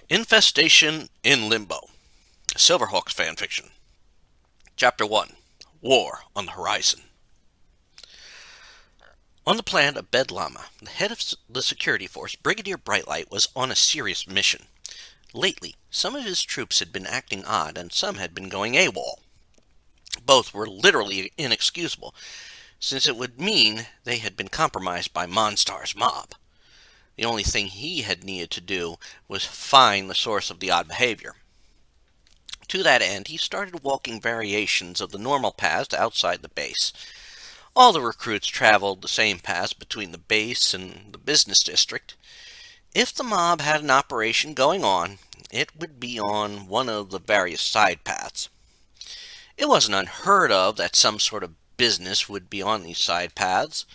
Infestation in Limbo, Silverhawks fanfiction. Chapter 1, War on the Horizon. On the planet of Bedlama, the head of the security force, Brigadier Brightlight, was on a serious mission. Lately, some of his troops had been acting odd and some had been going AWOL. Both were literally inexcusable, since it would mean they had been compromised by Monstar's mob. The only thing he had needed to do was find the source of the odd behavior. To that end, he started walking variations of the normal paths outside the base. All the recruits traveled the same paths between the base and the business district. If the mob had an operation going on, it would be on one of the various side paths. It wasn't unheard of that some sort of business would be on these side paths.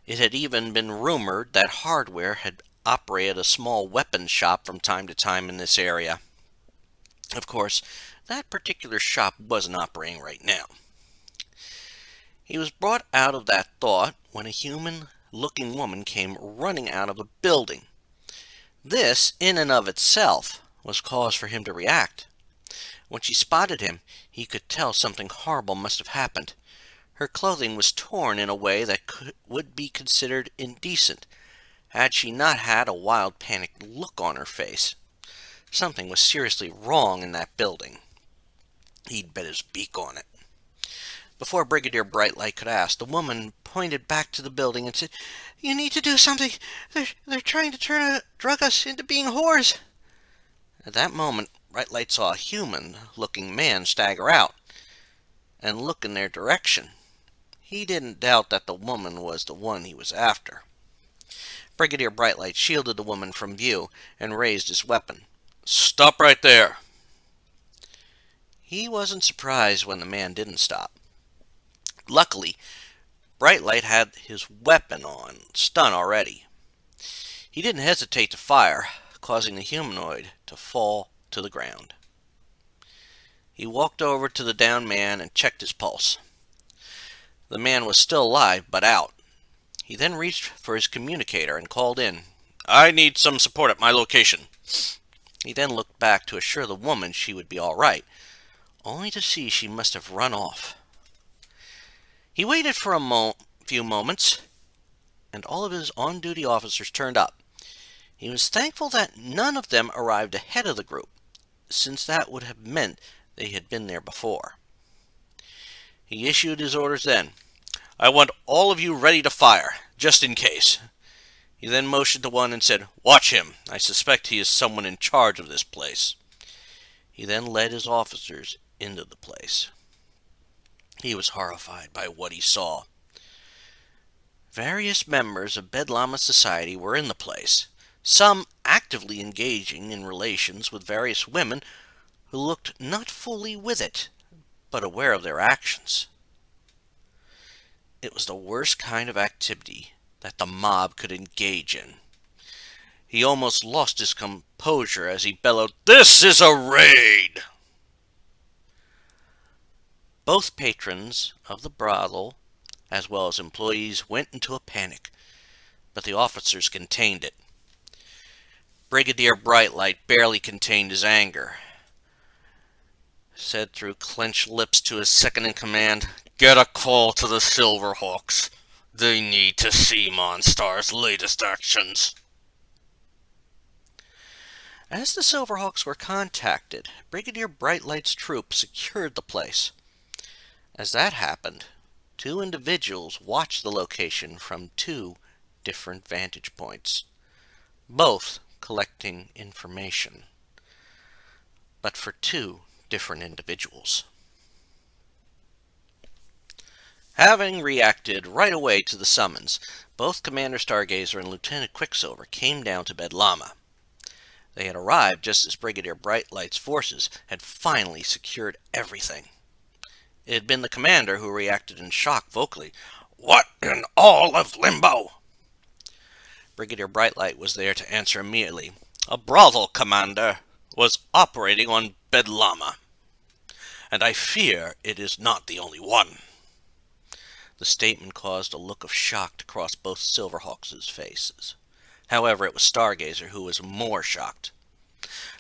It had even been rumored that Hardware had operated a small weapons shop from time to time in this area. Of course, that particular shop wasn't operating right now. He was brought out of that thought when a human-looking woman came running out of the building. This, in and of itself, was cause for him to react. When she spotted him, he could tell something horrible must have happened. Her clothing was torn in a way that would be considered indecent, had she not had a wild, panicked look on her face. Something was seriously wrong in that building. He'd bet his beak on it. Before Brigadier Brightlight could ask, the woman pointed back to the building and said, "You need to do something. They're trying to drug us into being whores." At that moment, Brightlight saw a human-looking man stagger out and look in their direction. He didn't doubt that the woman was the one he was after. Brigadier Brightlight shielded the woman from view and raised his weapon. "Stop right there." He wasn't surprised when the man didn't stop. Luckily, Brightlight had his weapon on stun already. He didn't hesitate to fire, causing the humanoid to fall to the ground. He walked over to the downed man and checked his pulse. The man was still alive, but out. He then reached for his communicator and called in, "I need some support at my location." He then looked back to assure the woman she would be all right, only to see she must have run off. He waited for a few moments, and all of his on-duty officers turned up. He was thankful that none of them arrived ahead of the group, since that would have meant they had been there before. He issued his orders then. "I want all of you ready to fire, just in case." He then motioned to one and said, "Watch him. I suspect he is someone in charge of this place." He then led his officers into the place. He was horrified by what he saw. Various members of Bedlama society were in the place, some actively engaging in relations with various women who looked not fully with it, but aware of their actions. It was the worst kind of activity that the mob could engage in. He almost lost his composure as he bellowed, "This is a raid!" Both patrons of the brothel, as well as employees, went into a panic, but the officers contained it. Brigadier Brightlight barely contained his anger. Said through clenched lips to his second-in-command, "Get a call to the Silverhawks. They need to see Monstar's latest actions." As the Silverhawks were contacted, Brigadier Brightlight's troop secured the place. As that happened, two individuals watched the location from two different vantage points, both collecting information, but for two different individuals. Having reacted right away to the summons, both Commander Stargazer and Lieutenant Quicksilver came down to Bedlama. They had arrived just as Brigadier Brightlight's forces had finally secured everything. It had been the commander who reacted in shock vocally, "What in all of Limbo?" Brigadier Brightlight was there to answer immediately. "A brothel, Commander, was operating on Bedlama, and I fear it is not the only one." The statement caused a look of shock to cross both Silverhawks' faces. However, it was Stargazer who was more shocked.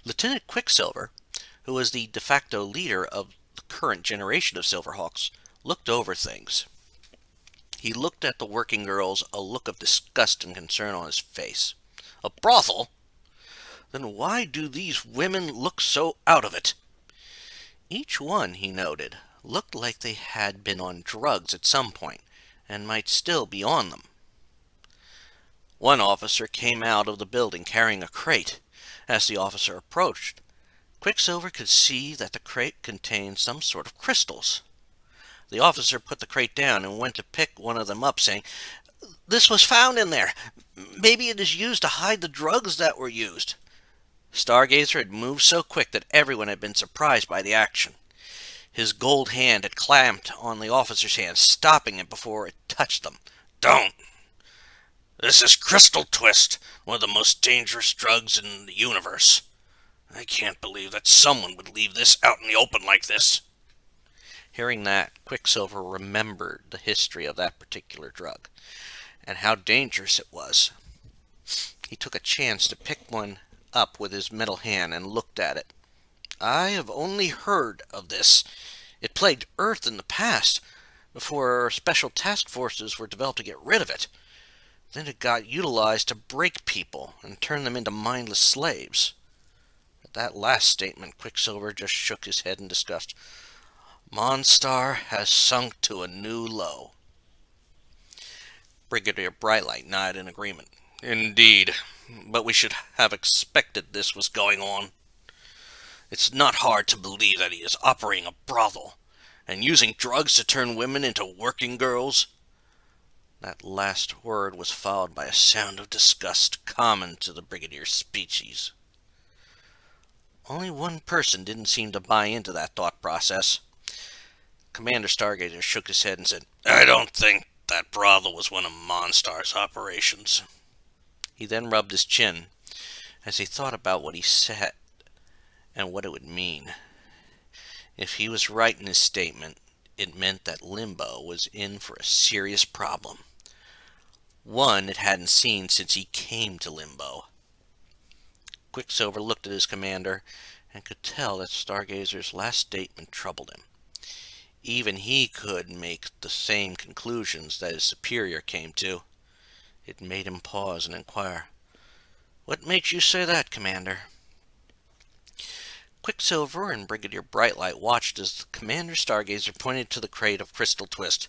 Lieutenant Quicksilver, who was the de facto leader of the current generation of Silverhawks, looked over things. He looked at the working girls, a look of disgust and concern on his face. A brothel? Then why do these women look so out of it? Each one, he noted, looked like they had been on drugs at some point, and might still be on them. One officer came out of the building carrying a crate. As the officer approached, Quicksilver could see that the crate contained some sort of crystals. The officer put the crate down and went to pick one of them up, saying, "This was found in there. Maybe it is used to hide the drugs that were used." Stargazer had moved so quick that everyone had been surprised by the action. His gold hand had clamped on the officer's hand, stopping it before it touched them. "Don't! This is Crystal Twist, one of the most dangerous drugs in the universe. I can't believe that someone would leave this out in the open like this." Hearing that, Quicksilver remembered the history of that particular drug, and how dangerous it was. He took a chance to pick one up with his metal hand and looked at it. "I have only heard of this. It plagued Earth in the past, before special task forces were developed to get rid of it. Then it got utilized to break people and turn them into mindless slaves." At that last statement, Quicksilver just shook his head in disgust. "Monstar has sunk to a new low." Brigadier Brightlight nodded in agreement. "Indeed, but we should have expected this was going on. It's not hard to believe that he is operating a brothel and using drugs to turn women into working girls." That last word was followed by a sound of disgust common to the Brigadier's species. Only one person didn't seem to buy into that thought process. Commander Stargazer shook his head and said, "I don't think that brothel was one of Monstar's operations." He then rubbed his chin as he thought about what he said and what it would mean. If he was right in his statement, it meant that Limbo was in for a serious problem. One it hadn't seen since he came to Limbo. Quicksilver looked at his commander and could tell that Stargazer's last statement troubled him. Even he could make the same conclusions that his superior came to. It made him pause and inquire, "What makes you say that, Commander?" Quicksilver and Brigadier Brightlight watched as the Commander Stargazer pointed to the crate of Crystal Twist.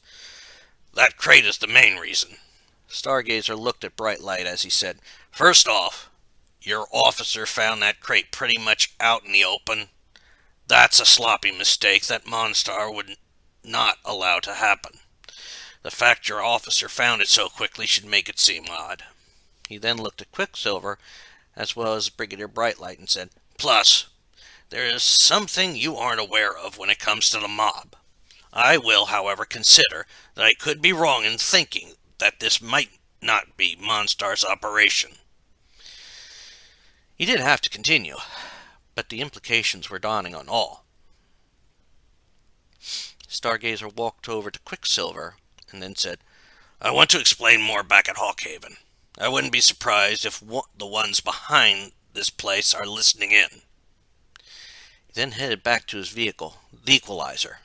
"That crate is the main reason." Stargazer looked at Brightlight as he said, "First off, your officer found that crate pretty much out in the open. That's a sloppy mistake that Monstar would not allow to happen. The fact your officer found it so quickly should make it seem odd." He then looked at Quicksilver as well as Brigadier Brightlight and said, "Plus, there is something you aren't aware of when it comes to the mob. I will, however, consider that I could be wrong in thinking that this might not be Monstar's operation." He didn't have to continue, but the implications were dawning on all. Stargazer walked over to Quicksilver and then said, "I want to explain more back at Hawkhaven. I wouldn't be surprised if the ones behind this place are listening in." He then headed back to his vehicle, the Equalizer.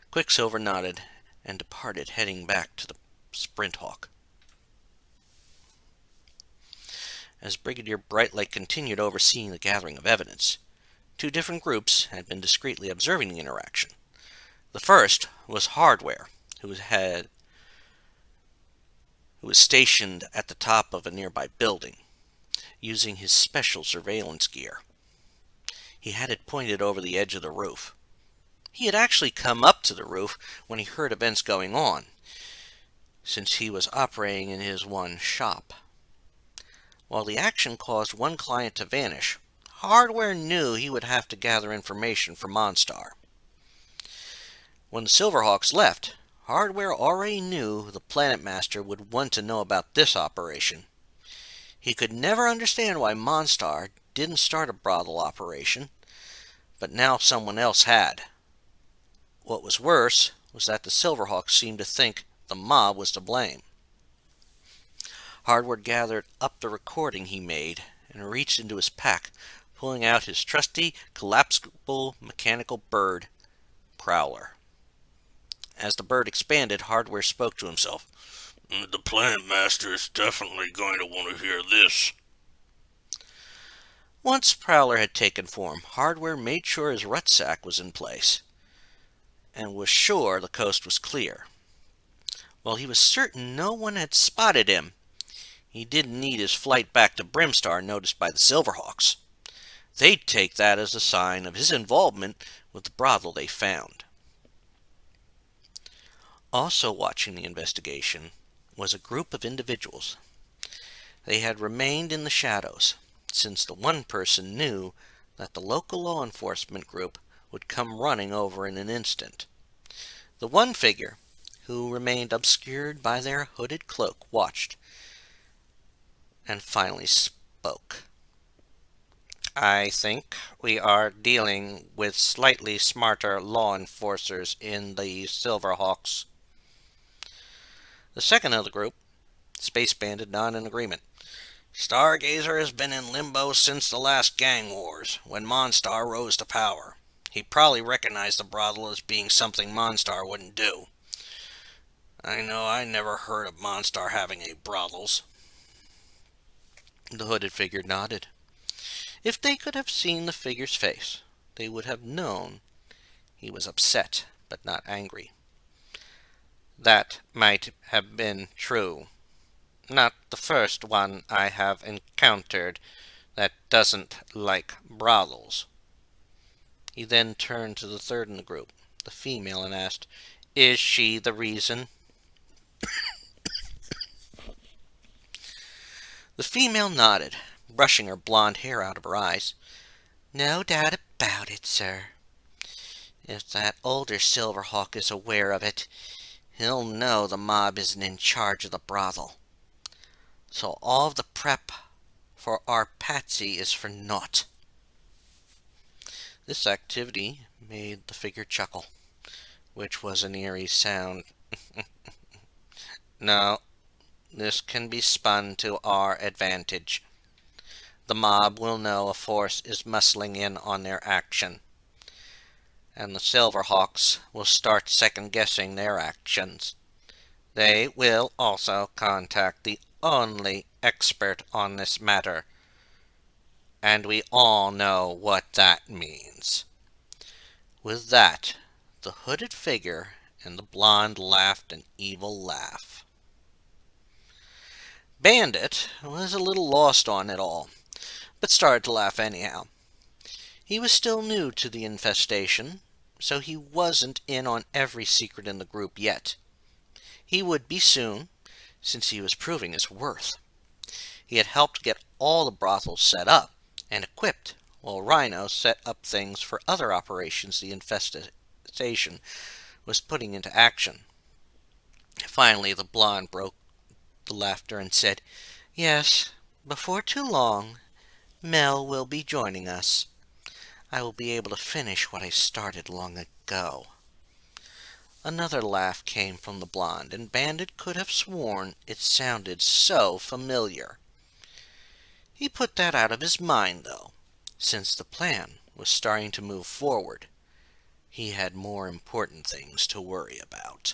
Quicksilver nodded and departed, heading back to the Sprint Hawk. As Brigadier Brightlight continued overseeing the gathering of evidence, two different groups had been discreetly observing the interaction. The first was Hardware, who was stationed at the top of a nearby building, using his special surveillance gear. He had it pointed over the edge of the roof. He had actually come up to the roof when he heard events going on, since he was operating in his one shop. While the action caused one client to vanish, Hardware knew he would have to gather information from Monstar. When the Silverhawks left, Hardware already knew the Planet Master would want to know about this operation. He could never understand why Monstar didn't start a brothel operation, but now someone else had. What was worse was that the Silverhawks seemed to think the mob was to blame. Hardware gathered up the recording he made and reached into his pack, pulling out his trusty, collapsible mechanical bird, Prowler. As the bird expanded, Hardware spoke to himself. The Plant Master is definitely going to want to hear this. Once Prowler had taken form, Hardware made sure his rucksack was in place, and was sure the coast was clear. While he was certain no one had spotted him, he didn't need his flight back to Brimstar noticed by the Silverhawks. They'd take that as a sign of his involvement with the brothel they found. Also watching the investigation was a group of individuals. They had remained in the shadows, since the one person knew that the local law enforcement group would come running over in an instant. The one figure, who remained obscured by their hooded cloak, watched, and finally spoke. I think we are dealing with slightly smarter law enforcers in the Silverhawks. The second of the group, Space Bandit, nodded in agreement. Stargazer has been in limbo since the last gang wars, when Monstar rose to power. He probably recognized the brothel as being something Monstar wouldn't do. I know I never heard of Monstar having any brothels. The hooded figure nodded. If they could have seen the figure's face, they would have known he was upset, but not angry. That might have been true. Not the first one I have encountered that doesn't like brothels. He then turned to the third in the group, the female, and asked, Is she the reason? The female nodded, brushing her blonde hair out of her eyes. No doubt about it, sir. If that older Silverhawk is aware of it, he'll know the mob isn't in charge of the brothel. So all of the prep for our Patsy is for naught. This activity made the figure chuckle, which was an eerie sound. No, this can be spun to our advantage. The mob will know a force is muscling in on their action, and the Silverhawks will start second-guessing their actions. They will also contact the only expert on this matter, and we all know what that means. With that, the hooded figure and the blonde laughed an evil laugh. Bandit was a little lost on it all, but started to laugh anyhow. He was still new to the infestation, so he wasn't in on every secret in the group yet. He would be soon, since he was proving his worth. He had helped get all the brothels set up and equipped, while Rhino set up things for other operations the infestation was putting into action. Finally, the blonde broke the laughter and said, Yes, before too long, Mel will be joining us. I will be able to finish what I started long ago. Another laugh came from the blonde, and Bandit could have sworn it sounded so familiar. He put that out of his mind, though, since the plan was starting to move forward. He had more important things to worry about.